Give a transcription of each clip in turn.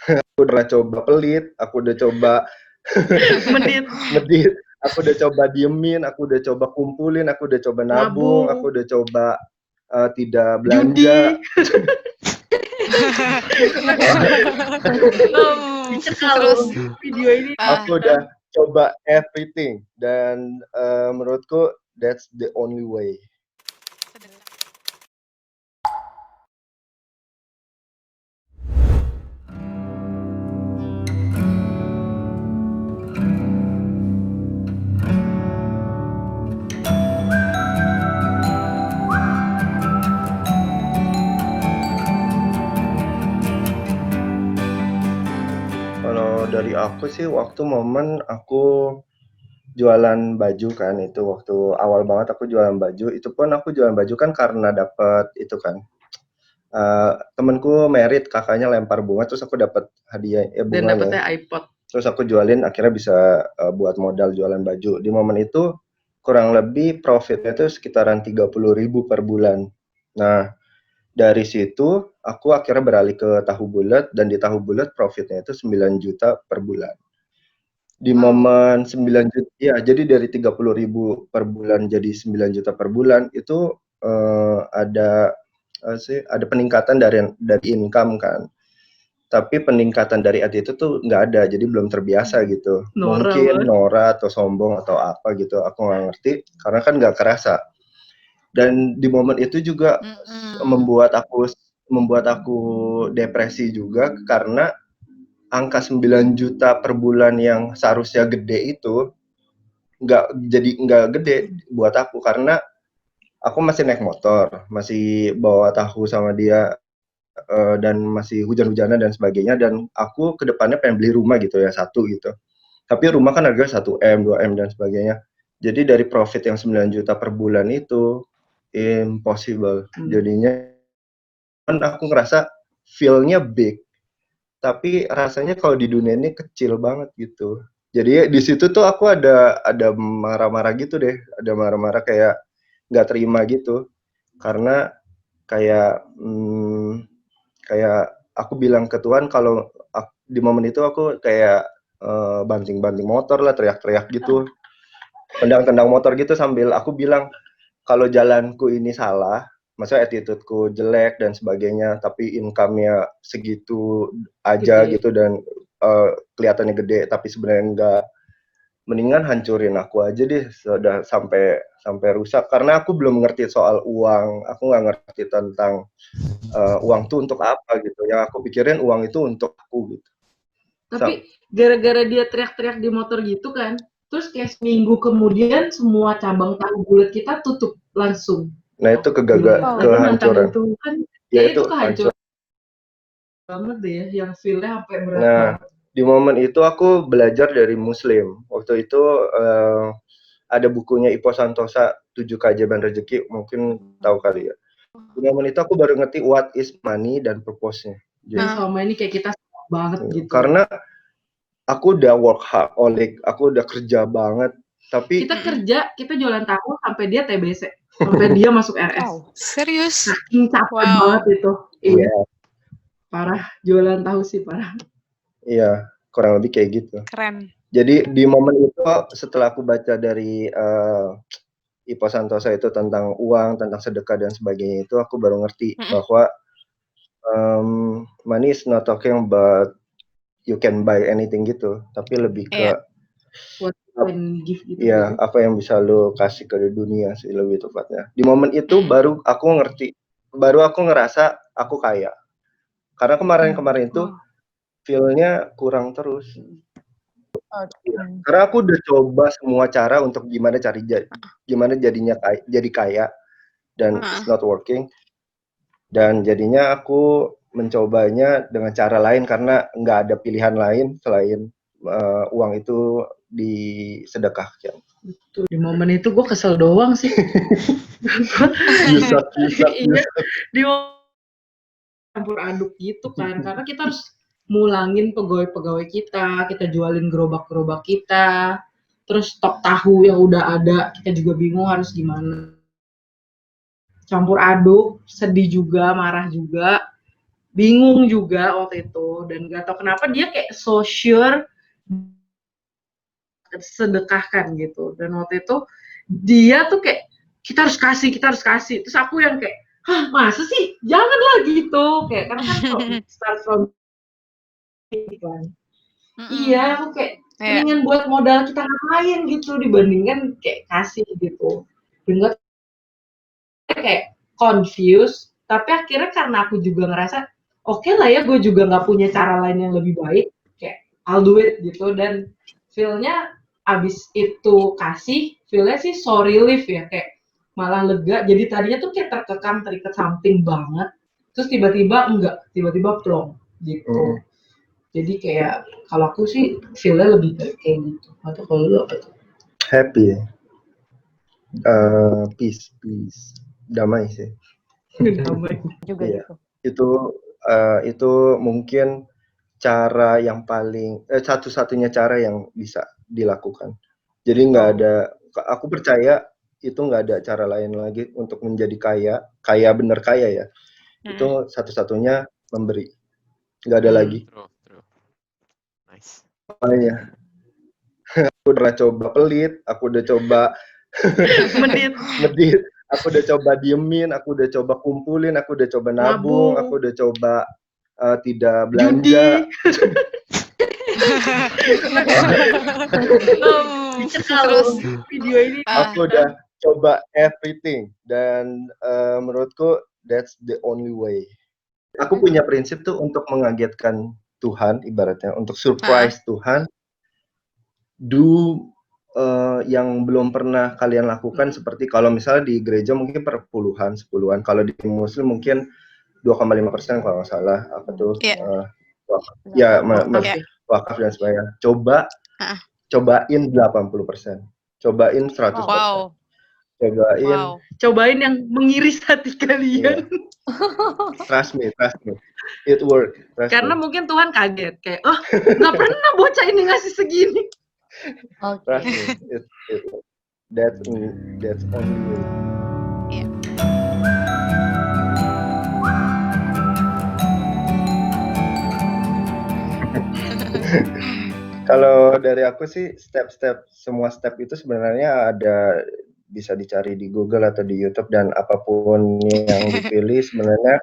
Aku udah coba pelit, aku udah coba Medit. medit, aku udah coba diemin, aku udah coba kumpulin, aku udah coba nabung, aku udah coba tidak belanja. Terus video ini. Aku udah coba everything dan menurutku that's the only way. Kalau dari aku sih waktu momen aku jualan baju kan, itu waktu awal banget aku jualan baju, itu pun aku jualan baju kan karena dapat itu kan, temenku merit, kakaknya lempar bunga, terus aku dapat hadiah Dan bunga ya. dapetnya iPod. Terus aku jualin akhirnya bisa buat modal jualan baju. Di momen itu kurang lebih profitnya itu sekitaran 30.000 per bulan. Nah, dari situ aku akhirnya beralih ke tahu bulat dan di tahu bulat profitnya itu 9 juta per bulan. Di momen 9 juta ya, jadi dari 30.000 per bulan jadi 9 juta per bulan itu ada ada peningkatan dari income kan. Tapi peningkatan dari attitude tuh nggak ada, jadi belum terbiasa gitu. Mungkin norak atau sombong atau apa gitu, aku nggak ngerti karena kan nggak kerasa. Dan di momen itu juga membuat aku depresi juga karena angka 9 juta per bulan yang seharusnya gede itu nggak gede buat aku karena aku masih naik motor, masih bawa tahu sama dia dan masih hujan-hujanan dan sebagainya dan aku kedepannya pengen beli rumah gitu ya satu gitu. Tapi rumah kan harga 1 M, 2 M dan sebagainya. Jadi dari profit yang 9 juta per bulan itu impossible. Jadinya kan aku ngerasa feel-nya big, tapi rasanya kalau di dunia ini kecil banget gitu. Jadi di situ tuh aku ada marah-marah gitu deh, ada marah-marah kayak nggak terima gitu. Karena kayak kayak aku bilang ke Tuhan kalau di momen itu aku kayak banting-banting motor lah, teriak-teriak gitu, tendang-tendang motor gitu sambil aku bilang kalau jalanku ini salah, maksudnya attitude-ku jelek dan sebagainya, tapi income-nya segitu aja gitu dan kelihatannya gede, tapi sebenarnya enggak. Mendingan hancurin aku aja deh, sudah sampai rusak. Karena aku belum ngerti soal uang, aku nggak ngerti tentang uang tuh untuk apa gitu. Yang aku pikirin uang itu untuk aku gitu. Tapi gara-gara dia teriak-teriak di motor gitu kan, terus kayak seminggu kemudian semua cabang tahu bulat kita tutup langsung. Nah itu kehancuran. Tuhan, Ya itu kehancuran banget deh ya, yang feel-nya sampai berat banget. Di momen itu aku belajar dari Muslim. Waktu itu ada bukunya Ipo Santosa 7 Keajaiban Rezeki, mungkin tahu kali ya. Di momen itu aku baru ngerti what is money dan purpose-nya. Selama ini kayak kita banget gitu. Karena aku udah workaholic, aku udah kerja banget, tapi kita kerja, kita jualan tahu sampai dia TBC, sampai dia masuk RS. Serius? Saking capek banget itu. Iya. Parah, jualan tahu sih parah. Iya, kurang lebih kayak gitu. Keren. Jadi di momen itu setelah aku baca dari Ipo Santosa itu tentang uang, tentang sedekah dan sebagainya itu aku baru ngerti bahwa money is not talking about you can buy anything gitu, tapi lebih ke apa yang bisa lo kasih ke dunia sih lebih tepatnya. Di momen itu baru aku ngerti, baru aku ngerasa aku kaya. Karena kemarin itu feel-nya kurang terus. Karena aku udah coba semua cara untuk gimana jadinya jadi kaya dan it's not working. Dan jadinya aku mencobanya dengan cara lain karena nggak ada pilihan lain selain uang itu disedekahkan. Betul, di momen itu gue kesel doang sih. Iya, di campur aduk gitu kan, karena kita harus mulangin pegawai-pegawai kita jualin gerobak-gerobak kita, terus stok tahu yang udah ada, kita juga bingung harus gimana. Campur aduk, sedih juga, marah juga, bingung juga waktu itu, dan gak tau kenapa dia kayak so sure sedekahkan gitu. Dan waktu itu dia tuh kayak kita harus kasih. Terus aku yang kayak, hah masa sih? Janganlah gitu. Kayak karena kan kalau start from kan. Iya, aku kayak mendingan buat modal kita ngapain gitu dibandingkan kayak kasih gitu. Dan kayak confused, tapi akhirnya karena aku juga ngerasa oke lah ya, gue juga nggak punya cara lain yang lebih baik, kayak I'll do it gitu. Dan feel-nya abis itu kasih, feel-nya sih so relief ya, kayak malah lega. Jadi tadinya tuh kayak terkekang, terikat samping banget, terus tiba-tiba enggak, tiba-tiba plong gitu. Jadi kayak kalau aku sih feel-nya lebih kayak gitu. Atau kalau lu apa tuh? Happy ya. Peace, damai sih. Damai juga iya. gitu. Itu mungkin cara yang paling satu-satunya cara yang bisa dilakukan. Jadi nggak ada, aku percaya itu nggak ada cara lain lagi untuk menjadi kaya bener kaya ya. Itu satu-satunya memberi, nggak ada lagi. True. Nice. Makanya aku udah coba pelit, aku udah coba medit, aku udah coba diemin, aku udah coba kumpulin, aku udah coba nabung, aku udah coba tidak belanja. Terus video ini aku udah coba everything, dan menurutku that's the only way. Aku punya prinsip tuh untuk mengagetkan Tuhan, ibaratnya untuk surprise Tuhan. Do yang belum pernah kalian lakukan, seperti kalau misalnya di gereja mungkin per sepuluhan, kalau di Muslim mungkin 2,5% kalau nggak salah, apa tuh wakaf dan sebagainya. Cobain 80%, cobain 100%. Cobain yang mengiris hati kalian. Trust me, it work. Karena mungkin Tuhan kaget kayak, oh nggak pernah bocah ini ngasih segini. Trust me, it work. That's only way. Kalau dari aku sih semua step itu sebenarnya ada, bisa dicari di Google atau di YouTube, dan apapun yang dipilih sebenarnya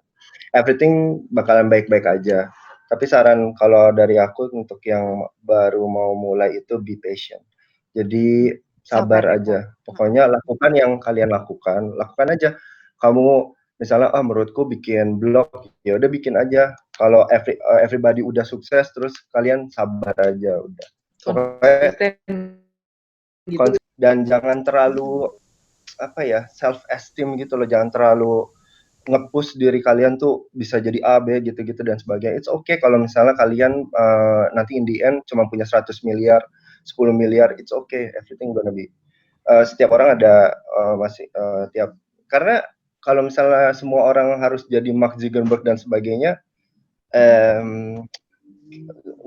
everything bakalan baik-baik aja. Tapi saran kalau dari aku untuk yang baru mau mulai itu be patient. Jadi sabar aja. Pokoknya lakukan yang kalian lakukan aja. Kamu misalnya menurutku bikin blog, ya udah bikin aja. Kalau everybody udah sukses, terus kalian sabar aja udah. Pokoknya dan jangan terlalu self esteem gitu loh, jangan terlalu nge-push diri kalian tuh bisa jadi A, B gitu-gitu dan sebagainya. It's okay kalau misalnya kalian nanti in the end cuma punya 100 miliar, 10 miliar, it's okay, everything gonna be. Setiap orang ada karena kalau misalnya semua orang harus jadi Mark Zuckerberg dan sebagainya,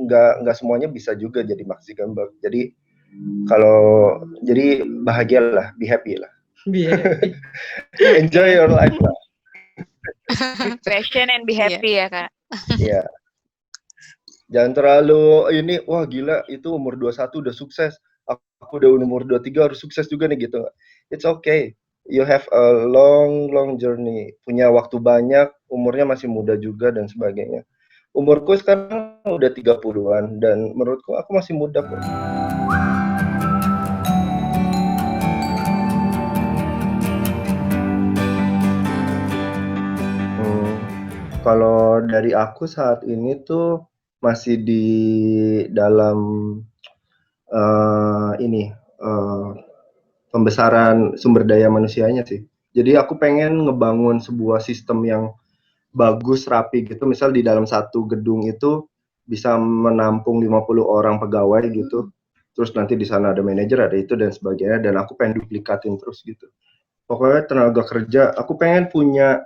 nggak semuanya bisa juga jadi Mark Zuckerberg. Jadi bahagialah, be happy lah. Enjoy your life lah. Be patient and be happy ya Kak. Iya. Jangan terlalu ini, wah gila itu umur 21 udah sukses, aku udah umur 23 harus sukses juga nih gitu. It's okay. You have a long journey, punya waktu banyak, umurnya masih muda juga dan sebagainya. Umurku sekarang udah 30-an dan menurutku aku masih muda kok. Kalau dari aku saat ini tuh masih di dalam pembesaran sumber daya manusianya sih. Jadi aku pengen ngebangun sebuah sistem yang bagus, rapi gitu. Misal di dalam satu gedung itu bisa menampung 50 orang pegawai gitu. Terus nanti di sana ada manajer, ada itu dan sebagainya. Dan aku pengen duplikatin terus gitu. Pokoknya tenaga kerja, aku pengen punya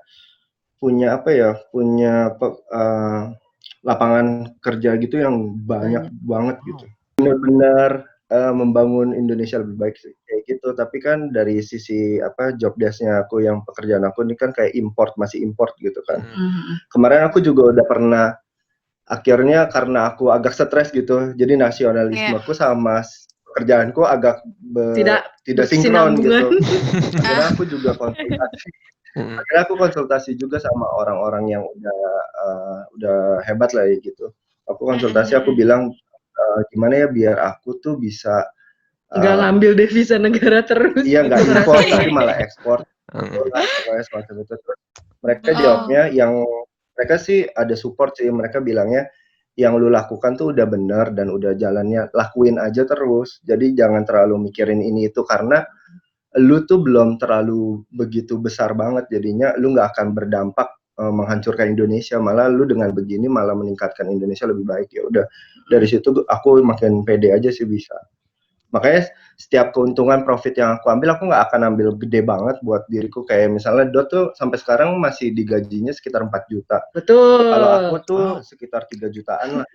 lapangan kerja gitu yang banyak banget gitu. Benar-benar membangun Indonesia lebih baik sih, kayak gitu. Tapi kan dari sisi job desk-nya aku yang pekerjaan aku ini kan kayak masih import gitu kan. Kemarin aku juga udah pernah, akhirnya karena aku agak stres gitu, jadi nasionalismeku sama pekerjaanku agak tidak sinkron gitu. Akhirnya aku juga konsultasi juga sama orang-orang yang udah hebat lah ya gitu. Aku konsultasi, aku bilang gimana ya biar aku tuh bisa nggak ngambil devisa negara terus. Iya, nggak impor tapi malah ekspor. Pokoknya semacam itu. Terus mereka jawabnya, mereka sih ada support sih. Mereka bilangnya yang lu lakukan tuh udah benar dan udah jalannya, lakuin aja terus. Jadi jangan terlalu mikirin ini itu karena lu tuh belum terlalu begitu besar banget, jadinya lu nggak akan berdampak menghancurkan Indonesia, malah lu dengan begini malah meningkatkan Indonesia lebih baik. Ya udah, dari situ aku makin pede aja sih bisa. Makanya setiap keuntungan profit yang aku ambil, aku nggak akan ambil gede banget buat diriku. Kayak misalnya Dot tuh sampai sekarang masih digajinya sekitar 4 juta. Betul. Kalau aku tuh sekitar 3 jutaan lah.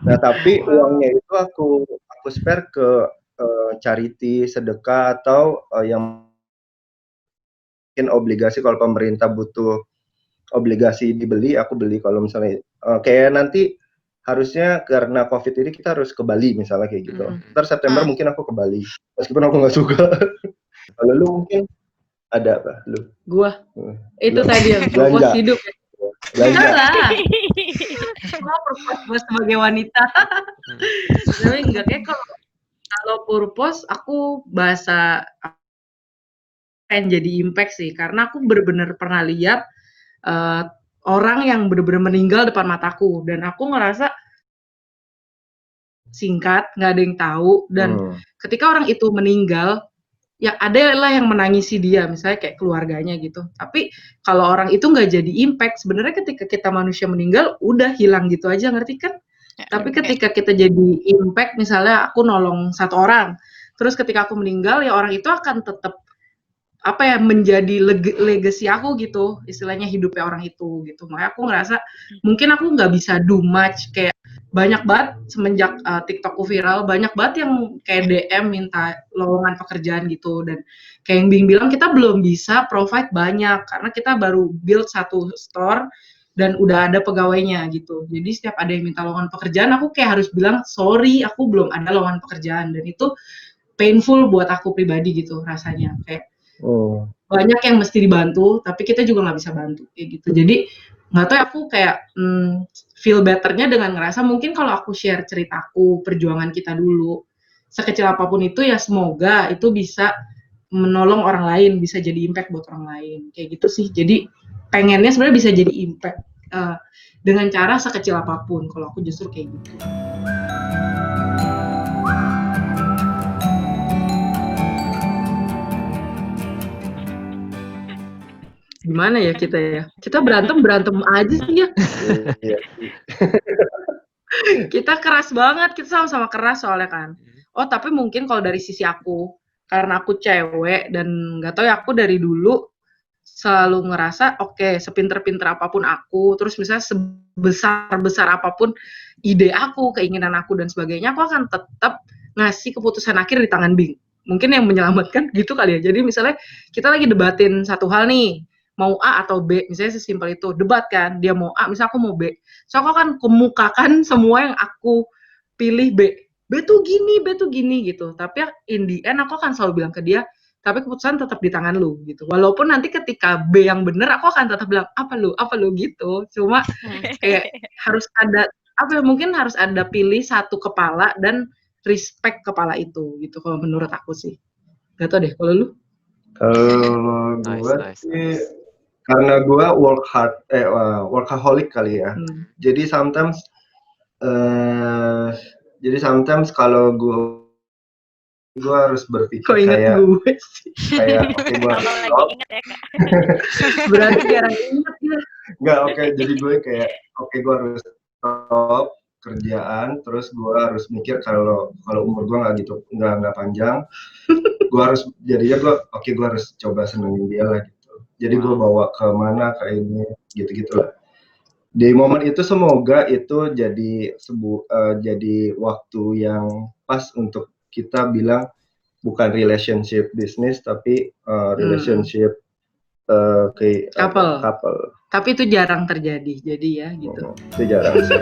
Nah, tapi uangnya itu aku spare ke charity, sedekah, atau yang mungkin obligasi. Kalau pemerintah butuh obligasi dibeli, aku beli. Kalau misalnya kayak nanti harusnya karena COVID ini kita harus ke Bali misalnya kayak gitu. Ntar September mungkin aku ke Bali, meskipun aku nggak suka. Kalau lu mungkin ada apa? Lu? Gua. Itu tadi yang purpose hidup. Belanja. Semua purpose gue sebagai wanita. Tapi enggak, kayak kalau purpose aku bahasa pengen jadi impact sih, karena aku bener-bener pernah lihat orang yang bener-bener meninggal depan mataku, dan aku ngerasa singkat, nggak ada yang tahu, dan ketika orang itu meninggal, ya ada lah yang menangisi dia, misalnya kayak keluarganya gitu. Tapi kalau orang itu nggak jadi impact, sebenarnya ketika kita manusia meninggal, udah hilang gitu aja, ngerti kan? Tapi ketika kita jadi impact, misalnya aku nolong satu orang, terus ketika aku meninggal, ya orang itu akan tetap menjadi legacy aku gitu, istilahnya hidupnya orang itu gitu. Makanya aku ngerasa mungkin aku nggak bisa do much, kayak banyak banget semenjak TikTokku viral, banyak banget yang kayak DM minta lowongan pekerjaan gitu, dan kayak yang Bing bilang, kita belum bisa provide banyak karena kita baru build satu store dan udah ada pegawainya gitu. Jadi setiap ada yang minta lowongan pekerjaan, aku kayak harus bilang sorry, aku belum ada lowongan pekerjaan, dan itu painful buat aku pribadi gitu rasanya, kayak banyak yang mesti dibantu, tapi kita juga nggak bisa bantu kayak gitu. Jadi nggak tahu, aku kayak feel betternya dengan ngerasa mungkin kalau aku share ceritaku, perjuangan kita dulu, sekecil apapun itu ya semoga itu bisa menolong orang lain, bisa jadi impact buat orang lain kayak gitu sih. Jadi pengennya sebenarnya bisa jadi impact dengan cara sekecil apapun. Kalau aku justru kayak gitu. Gimana ya kita ya? Kita berantem aja sih ya. Kita keras banget, kita sama-sama keras soalnya kan. Oh, tapi mungkin kalau dari sisi aku, karena aku cewek dan nggak tahu ya, aku dari dulu selalu ngerasa oke, sepinter-pinter apapun aku, terus misalnya sebesar-besar apapun ide aku, keinginan aku dan sebagainya, aku akan tetap ngasih keputusan akhir di tangan Bing. Mungkin yang menyelamatkan gitu kali ya. Jadi misalnya kita lagi debatin satu hal nih, mau A atau B, misalnya sesimpel itu, debat kan, dia mau A, misalnya aku mau B, so aku akan kemukakan semua yang aku pilih B tuh gini gitu, tapi in the end aku akan selalu bilang ke dia, tapi keputusan tetap di tangan lu gitu, walaupun nanti ketika B yang bener, aku akan tetap bilang, apa lu gitu, cuma kayak harus ada, mungkin harus ada pilih satu kepala dan respect kepala itu gitu, kalau menurut aku sih. Gak tau deh, kalau lu? Kalau gue sih, karena gue workaholic kali ya. Jadi sometimes kalau gue harus berpikir kayak oke, gue harus stop. Berarti jarang ingat ya. Enggak, oke, jadi gue kayak gue harus stop kerjaan, terus gue harus mikir kalau umur gue nggak panjang, gue harus jadinya gue harus coba senengin dia lah gitu. Jadi gue bawa ke mana, ke ini, gitu-gitulah. Di momen itu semoga itu jadi jadi waktu yang pas untuk kita bilang bukan relationship bisnis tapi relationship couple. Tapi itu jarang terjadi, jadi ya gitu. Itu jarang sih.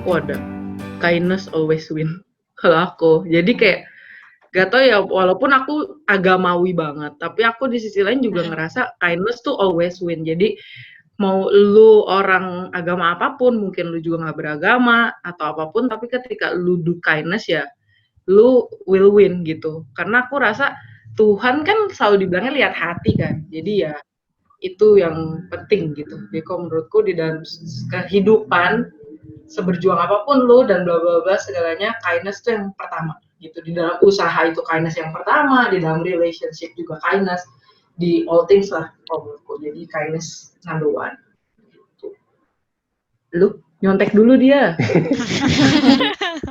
Wadah, kindness always win kalau aku. Jadi kayak gak tau ya, walaupun aku agamawi banget, tapi aku di sisi lain juga ngerasa kindness tuh always win. Jadi mau lu orang agama apapun, mungkin lu juga nggak beragama atau apapun, tapi ketika lu do kindness ya, lu will win gitu. Karena aku rasa Tuhan kan selalu dibilangnya lihat hati kan. Jadi ya itu yang penting gitu. Jadi kalau menurutku di dalam kehidupan seberjuang apapun lu dan bla bla bla segalanya, kindness tuh yang pertama gitu. Di dalam usaha itu kindness yang pertama, di dalam relationship juga kindness, di all things lah kalau menurutku. Jadi kindness number one gitu. Lu nyontek dulu dia.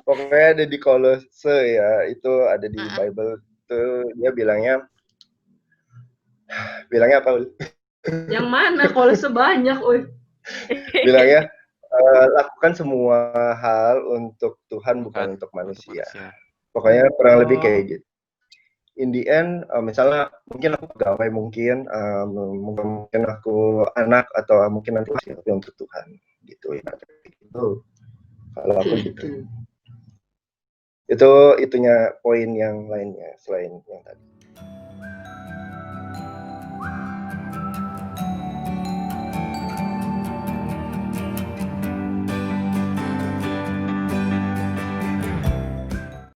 Pokoknya ada di Kolose ya, itu ada di Bible tuh, dia bilangnya apa? Yang mana? Kolose banyak, Bilangnya lakukan semua hal untuk Tuhan bukan untuk manusia. Pokoknya kurang lebih kayak gitu. In the end, misalnya mungkin aku pegawai, mungkin aku anak atau mungkin nanti masih untuk Tuhan gitu ya. Gitu. Kalau aku gitu. Itu itunya poin yang lainnya selain yang tadi.